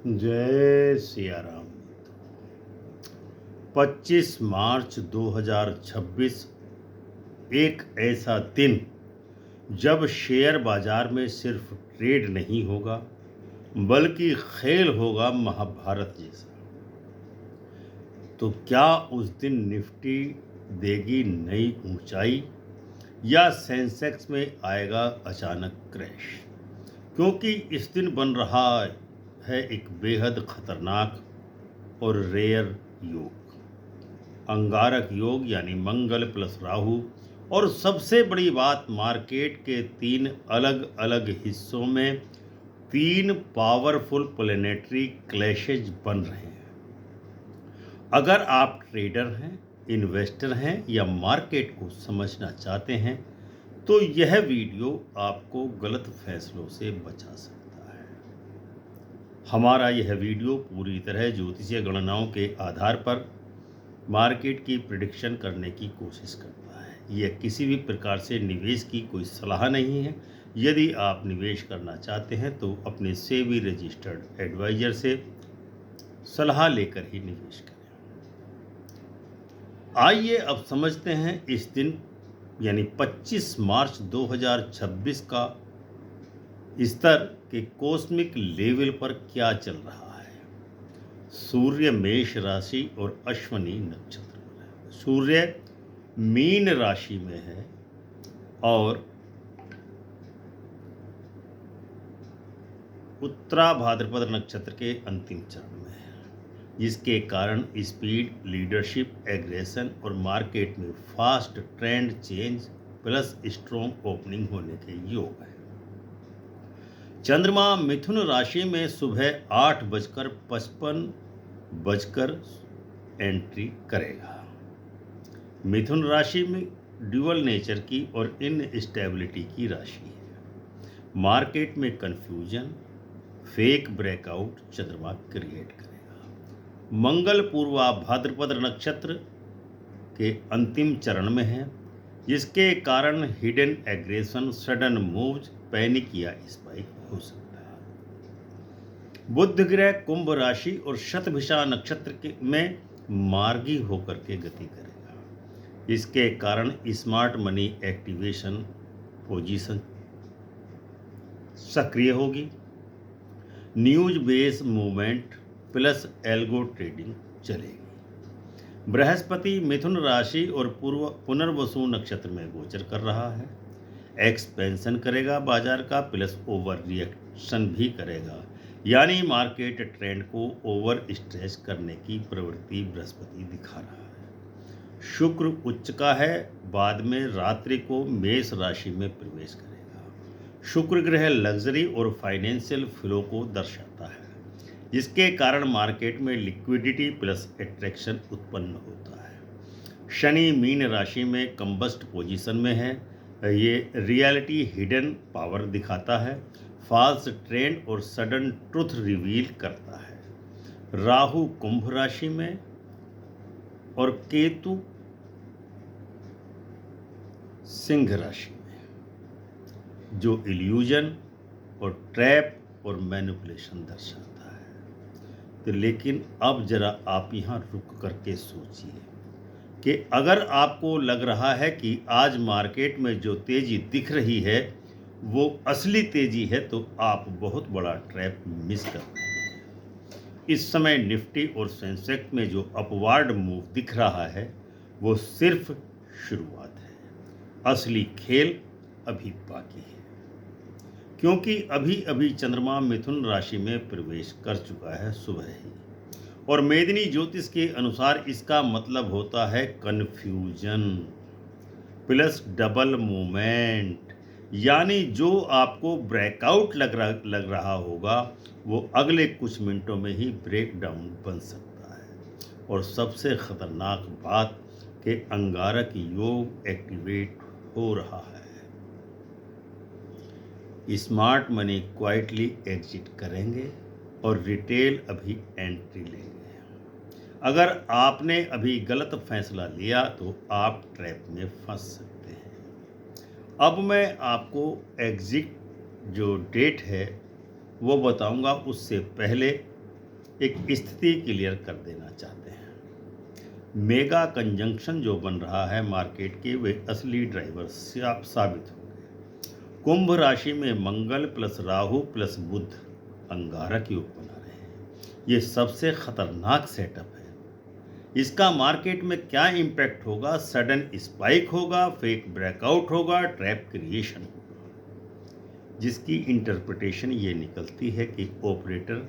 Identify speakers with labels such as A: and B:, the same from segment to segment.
A: जय सिया राम। 25 मार्च 2026 एक ऐसा दिन जब शेयर बाजार में सिर्फ ट्रेड नहीं होगा बल्कि खेल होगा महाभारत जैसा। तो क्या उस दिन निफ्टी देगी नई ऊंचाई या सेंसेक्स में आएगा अचानक क्रैश? क्योंकि इस दिन बन रहा है एक बेहद खतरनाक और रेयर योग, अंगारक योग, यानी मंगल प्लस राहु। और सबसे बड़ी बात, मार्केट के 3 अलग अलग हिस्सों में 3 पावरफुल प्लेनेटरी क्लैशेज बन रहे हैं। अगर आप ट्रेडर हैं, इन्वेस्टर हैं या मार्केट को समझना चाहते हैं तो यह वीडियो आपको गलत फैसलों से बचा सकता है। हमारा यह वीडियो पूरी तरह ज्योतिषीय गणनाओं के आधार पर मार्केट की प्रिडिक्शन करने की कोशिश करता है। यह किसी भी प्रकार से निवेश की कोई सलाह नहीं है। यदि आप निवेश करना चाहते हैं तो अपने सेबी रजिस्टर्ड एडवाइजर से सलाह लेकर ही निवेश करें। आइए अब समझते हैं इस दिन यानी 25 मार्च 2026 का स्तर के कॉस्मिक लेवल पर क्या चल रहा है। सूर्य मेष राशि और अश्विनी नक्षत्र में है। सूर्य मीन राशि में है और उत्तरा भाद्रपद नक्षत्र के अंतिम चरण में है, जिसके कारण स्पीड, लीडरशिप, एग्रेशन और मार्केट में fast trend change plus strong opening होने के योग है। चंद्रमा मिथुन राशि में सुबह 8:55 एंट्री करेगा। मिथुन राशि में ड्यूअल नेचर की और इनस्टेबिलिटी की राशि है। मार्केट में कंफ्यूजन, फेक ब्रेकआउट चंद्रमा क्रिएट करेगा। मंगल पूर्वा भाद्रपद नक्षत्र के अंतिम चरण में है, जिसके कारण hidden aggression, sudden moves, panic या स्पाइक हो सकता है। बुध ग्रह कुंभ राशि और शतभिषा नक्षत्र में मार्गी होकर के गति करेगा। इसके कारण स्मार्ट मनी एक्टिवेशन पोजीशन सक्रिय होगी। News base movement plus algo trading चलेगी। बृहस्पति मिथुन राशि और पुनर्वसु नक्षत्र में गोचर कर रहा है। एक्सपेंशन करेगा बाजार का, प्लस ओवर रिएक्शन भी करेगा, यानी मार्केट ट्रेंड को ओवर स्ट्रेच करने की प्रवृत्ति बृहस्पति दिखा रहा है। शुक्र उच्च का है, बाद में रात्रि को मेष राशि में प्रवेश करेगा। शुक्र ग्रह लग्जरी और फाइनेंशियल फ्लो को दर्शाता है, जिसके कारण मार्केट में लिक्विडिटी प्लस अट्रैक्शन उत्पन्न होता है। शनि मीन राशि में कंबस्ट पोजीशन में है। ये रियलिटी हिडन पावर दिखाता है, फॉल्स ट्रेंड और सडन ट्रुथ रिवील करता है। राहु कुंभ राशि में और केतु सिंह राशि में, जो इल्यूजन और ट्रैप और मैनिपुलेशन दर्शाता है। तो लेकिन अब जरा आप यहाँ रुक करके सोचिए कि अगर आपको लग रहा है कि आज मार्केट में जो तेजी दिख रही है वो असली तेजी है, तो आप बहुत बड़ा ट्रैप मिस कर रहे हैं। इस समय निफ्टी और सेंसेक्स में जो अपवार्ड मूव दिख रहा है वो सिर्फ शुरुआत है। असली खेल अभी बाकी है, क्योंकि अभी अभी चंद्रमा मिथुन राशि में प्रवेश कर चुका है सुबह ही, और मेदिनी ज्योतिष के अनुसार इसका मतलब होता है कन्फ्यूजन प्लस डबल मूवमेंट, यानी जो आपको ब्रेकआउट लग रहा होगा वो अगले कुछ मिनटों में ही ब्रेक डाउन बन सकता है। और सबसे खतरनाक बात कि अंगारक योग एक्टिवेट हो रहा है। स्मार्ट मनी क्वाइटली एग्जिट करेंगे और रिटेल अभी एंट्री लेंगे। अगर आपने अभी गलत फैसला लिया तो आप ट्रैप में फंस सकते हैं। अब मैं आपको एग्जिट जो डेट है वो बताऊंगा, उससे पहले एक स्थिति क्लियर कर देना चाहते हैं। मेगा कंजंक्शन जो बन रहा है मार्केट के, वे असली ड्राइवर साबित होंगे। कुंभ राशि में मंगल प्लस राहु प्लस बुध अंगारक योग बना रहे हैं। ये सबसे खतरनाक सेटअप है। इसका मार्केट में क्या इम्पैक्ट होगा? सडन स्पाइक होगा, फेक ब्रेकआउट होगा, ट्रैप क्रिएशन होगा, जिसकी इंटरप्रिटेशन ये निकलती है कि ऑपरेटर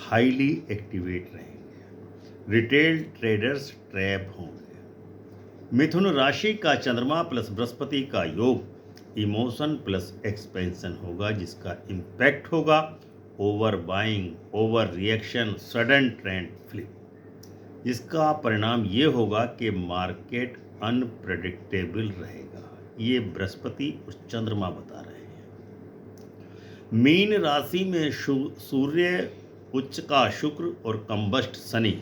A: हाईली एक्टिवेट रहेंगे, रिटेल ट्रेडर्स ट्रैप होंगे। मिथुन राशि का चंद्रमा प्लस बृहस्पति का योग इमोशन प्लस एक्सपेंशन होगा, जिसका इम्पैक्ट होगा over buying, over reaction, sudden trend flip. जिसका परिणाम ये होगा कि मार्केट अनप्रेडिक्टेबल रहेगा। ये बृहस्पति और चंद्रमा बता रहे हैं। मीन राशि में सूर्य उच्च का शुक्र और कंबस्ट शनि,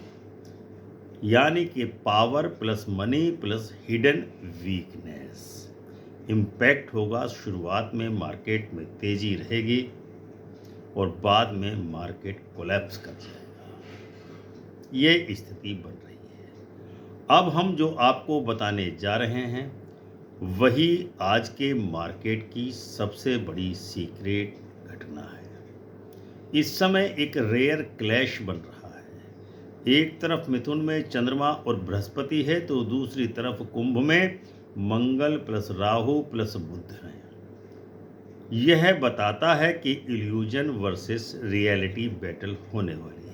A: यानी कि power plus money plus hidden weakness. Impact होगा शुरुआत में मार्केट में तेजी रहेगी और बाद में मार्केट कोलैप्स कर जाएगा। ये स्थिति बन रही है। अब हम जो आपको बताने जा रहे हैं वही आज के मार्केट की सबसे बड़ी सीक्रेट घटना है। इस समय एक रेयर क्लैश बन रहा है। एक तरफ मिथुन में चंद्रमा और बृहस्पति है, तो दूसरी तरफ कुंभ में मंगल प्लस राहु प्लस बुध है। यह बताता है कि इल्यूजन वर्सेस रियलिटी बैटल होने वाली है।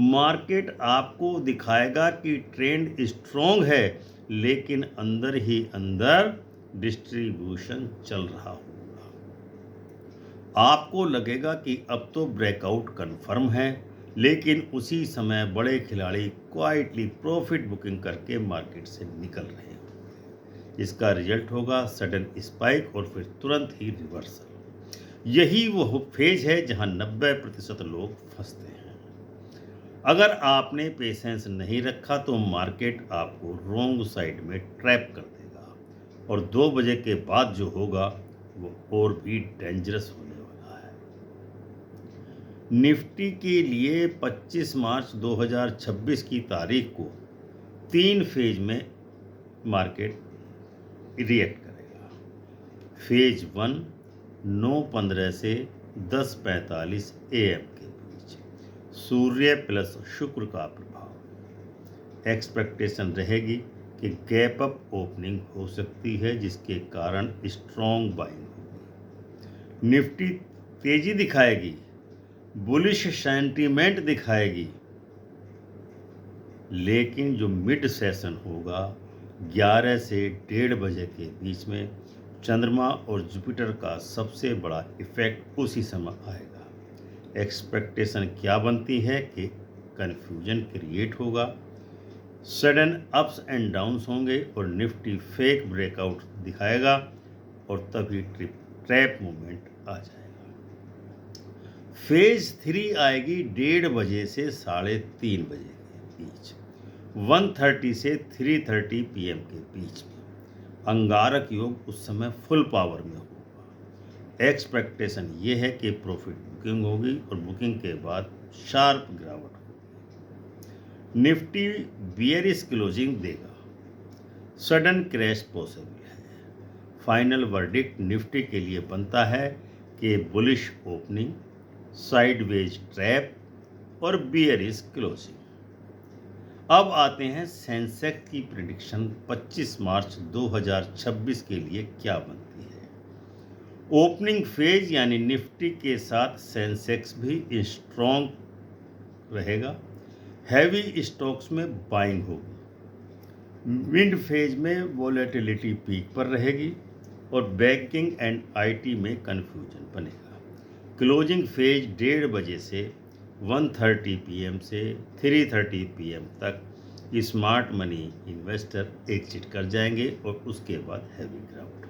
A: मार्केट आपको दिखाएगा कि ट्रेंड स्ट्रॉन्ग है, लेकिन अंदर ही अंदर डिस्ट्रीब्यूशन चल रहा होगा। आपको लगेगा कि अब तो ब्रेकआउट कंफर्म है, लेकिन उसी समय बड़े खिलाड़ी क्वाइटली प्रॉफिट बुकिंग करके मार्केट से निकल रहे हैं। इसका रिजल्ट होगा सडन स्पाइक और फिर तुरंत ही रिवर्सल। यही वो फेज है जहां 90% लोग फंसते हैं। अगर आपने पेशेंस नहीं रखा तो मार्केट आपको रॉन्ग साइड में ट्रैप कर देगा और 2 बजे के बाद जो होगा वो और भी डेंजरस होने वाला है। निफ्टी के लिए 25 मार्च 2026 की तारीख को 3 फेज में मार्केट रिएक्ट करेगा। फेज 1 9:15 से 10:45 AM के बीच सूर्य प्लस शुक्र का प्रभाव। एक्सपेक्टेशन रहेगी कि गैप अप ओपनिंग हो सकती है, जिसके कारण स्ट्रॉन्ग बाइंग होगी। निफ्टी तेजी दिखाएगी, बुलिश सेंटीमेंट दिखाएगी, लेकिन जो मिड सेशन होगा 11 से 1:30 बजे के बीच में चंद्रमा और जुपिटर का सबसे बड़ा इफेक्ट उसी समय आएगा। एक्सपेक्टेशन क्या बनती है कि कन्फ्यूजन क्रिएट होगा, सडन अप्स एंड डाउन्स होंगे और निफ्टी फेक ब्रेकआउट दिखाएगा और तभी ट्रैप मूवमेंट आ जाएगा। फेज 3 आएगी 1:30 बजे से 3:30 बजे के बीच, 1:30 से 3:30 PM के बीच में। अंगारक योग उस समय फुल पावर में होगा। एक्सपेक्टेशन ये है कि प्रॉफिट बुकिंग होगी और बुकिंग के बाद शार्प गिरावट होगी। निफ्टी बियरिश क्लोजिंग देगा, सडन क्रैश पॉसिबल है। फाइनल वर्डिक्ट निफ्टी के लिए बनता है कि बुलिश ओपनिंग, साइडवेज ट्रैप और बियरिश क्लोजिंग। अब आते हैं सेंसेक्स की प्रेडिक्शन 25 मार्च 2026 के लिए क्या बनती है। ओपनिंग फेज यानी निफ्टी के साथ सेंसेक्स भी स्ट्रॉन्ग रहेगा। हैवी स्टॉक्स में बाइंग होगी। मिड फेज में वोलेटिलिटी पीक पर रहेगी और बैंकिंग एंड आईटी में कन्फ्यूजन बनेगा। क्लोजिंग फेज 1:30 बजे से 1:30 PM से 3:30 PM तक स्मार्ट मनी इन्वेस्टर एग्जिट कर जाएंगे और उसके बाद हैवी गिरावट।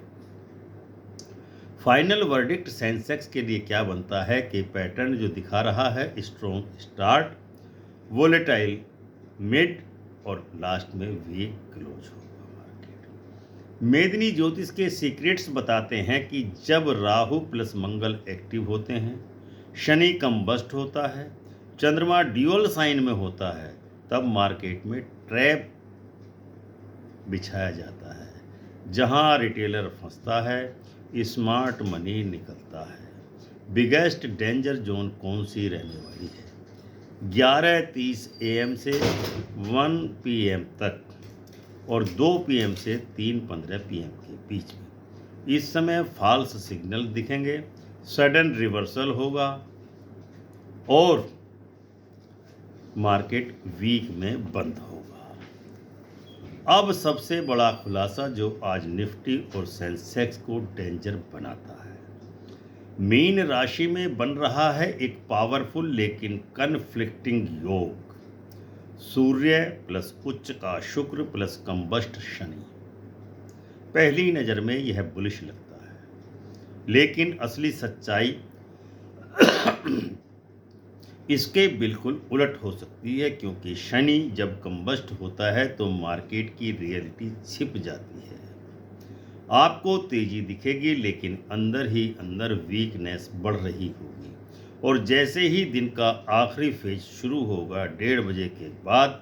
A: फाइनल वर्डिक्ट सेंसेक्स के लिए क्या बनता है कि पैटर्न जो दिखा रहा है स्ट्रॉन्ग स्टार्ट, वोलेटाइल मिड और लास्ट में वीक क्लोज होगा मार्केट। मेदिनी ज्योतिष के सीक्रेट्स बताते हैं कि जब राहु प्लस मंगल एक्टिव होते हैं, शनि कंबस्ट होता है, चंद्रमा ड्यूअल साइन में होता है तब मार्केट में ट्रैप बिछाया जाता है, जहां रिटेलर फंसता है, स्मार्ट मनी निकलता है। बिगेस्ट डेंजर जोन कौन सी रहने वाली है? 11:30 AM से 1 PM तक और 2 PM से 3:15 PM के बीच में। इस समय फॉल्स सिग्नल दिखेंगे, सडन रिवर्सल होगा और मार्केट वीक में बंद होगा। अब सबसे बड़ा खुलासा जो आज निफ्टी और सेंसेक्स को डेंजर बनाता है। मीन राशि में बन रहा है एक पावरफुल लेकिन कन्फ्लिक्टिंग योग, सूर्य प्लस उच्च का शुक्र प्लस कंबस्ट शनि। पहली नज़र में यह बुलिश लगता है, लेकिन असली सच्चाई इसके बिल्कुल उलट हो सकती है, क्योंकि शनि जब कंबस्ट होता है तो मार्केट की रियलिटी छिप जाती है। आपको तेजी दिखेगी, लेकिन अंदर ही अंदर वीकनेस बढ़ रही होगी। और जैसे ही दिन का आखिरी फेज शुरू होगा 1:30 बजे के बाद,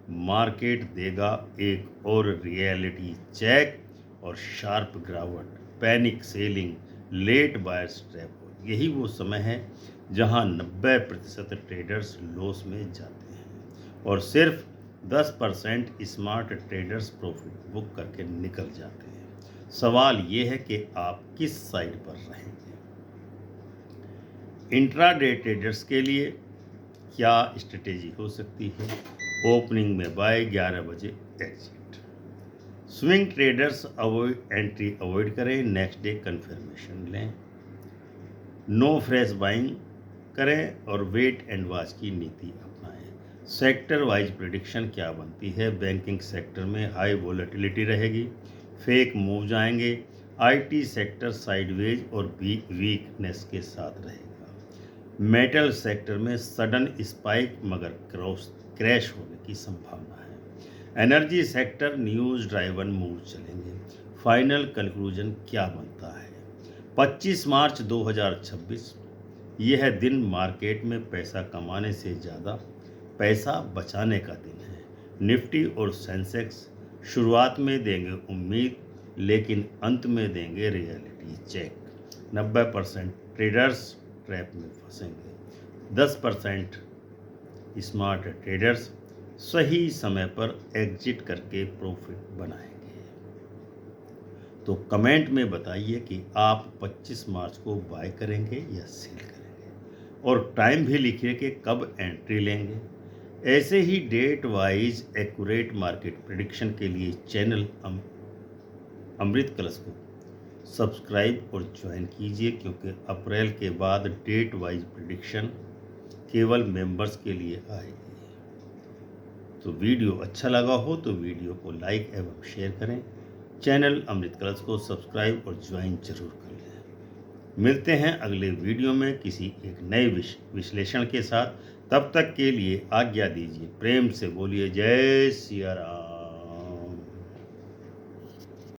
A: मार्केट देगा एक और रियलिटी चेक और शार्प गिरावट, panic selling, late buyers trap. यही वो समय है जहां 90% ट्रेडर्स लॉस में जाते हैं और सिर्फ 10% स्मार्ट ट्रेडर्स प्रॉफिट बुक करके निकल जाते हैं। सवाल ये है कि आप किस साइड पर रहेंगे। इंट्राडे ट्रेडर्स के लिए क्या स्ट्रेटेजी हो सकती है? ओपनिंग में बाय, 11 बजे exit. Swing traders entry avoid करें, नेक्स्ट डे कंफर्मेशन लें। नो फ्रेश बाइंग करें और वेट एंड वॉच की नीति अपनाएं। सेक्टर वाइज प्रेडिक्शन क्या बनती है? बैंकिंग सेक्टर में हाई वोलेटिलिटी रहेगी, फेक मूव्स आएंगे। आईटी सेक्टर साइडवेज और वीकनेस के साथ रहेगा। मेटल सेक्टर में सडन स्पाइक मगर क्रैश होने की संभावना है। Energy sector news driven move चलेंगे। फाइनल कंक्लूजन क्या बनता है? 25 मार्च 2026 यह दिन मार्केट में पैसा कमाने से ज़्यादा पैसा बचाने का दिन है। निफ्टी और सेंसेक्स शुरुआत में देंगे उम्मीद, लेकिन अंत में देंगे रियलिटी चेक। 90% ट्रेडर्स ट्रैप में फंसेंगे, 10% स्मार्ट ट्रेडर्स सही समय पर एग्जिट करके प्रॉफिट बनाएंगे। तो कमेंट में बताइए कि आप 25 मार्च को बाय करेंगे या सेल करेंगे, और टाइम भी लिखिए कि कब एंट्री लेंगे। ऐसे ही date wise accurate market prediction के लिए चैनल अमृत कलश को सब्सक्राइब और ज्वाइन कीजिए, क्योंकि अप्रैल के बाद डेट वाइज प्रेडिक्शन केवल मेंबर्स के लिए आएगी। तो वीडियो अच्छा लगा हो तो वीडियो को लाइक एवं शेयर करें। चैनल अमृत कलश को सब्सक्राइब और ज्वाइन जरूर कर लें। मिलते हैं अगले वीडियो में किसी एक नए विश्लेषण के साथ। तब तक के लिए आज्ञा दीजिए। प्रेम से बोलिए जय सिया राम।